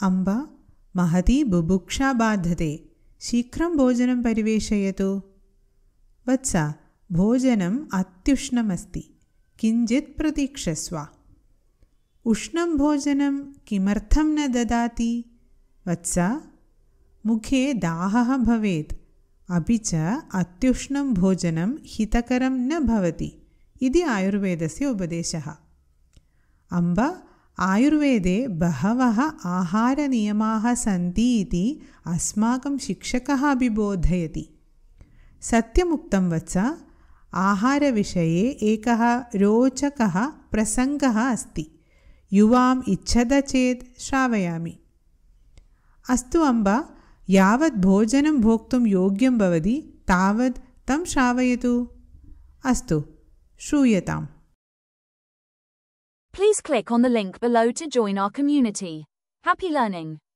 अम्ब महती बुभुक्षा बाधते शीघ्रं भोजनं परिवेशयतु। वत्स भोजनम् अत्युष्णमस्ति किञ्चित् प्रतीक्षस्व। उष्णं भोजनं किमर्थं न ददाति? वत्स मुखे दाहः भवेत् अपि च अत्युष्णं भोजनं हितकरं न भवति इति आयुर्वेदस्य उपदेशः। अम्ब आयुर्वेदे बहवः आहारनियमाः सन्ति इति अस्माकं शिक्षकः अपि बोधयति। सत्यमुक्तं वत्स, आहारविषये एकः रोचकः प्रसङ्गः अस्ति। युवाम् इच्छत चेत् श्रावयामि। अस्तु अम्ब, यावत् भोजनं भोक्तुं योग्यं भवति तावत् तं श्रावयतु। अस्तु, श्रूयताम्। Please click on the link below to join our community. Happy learning!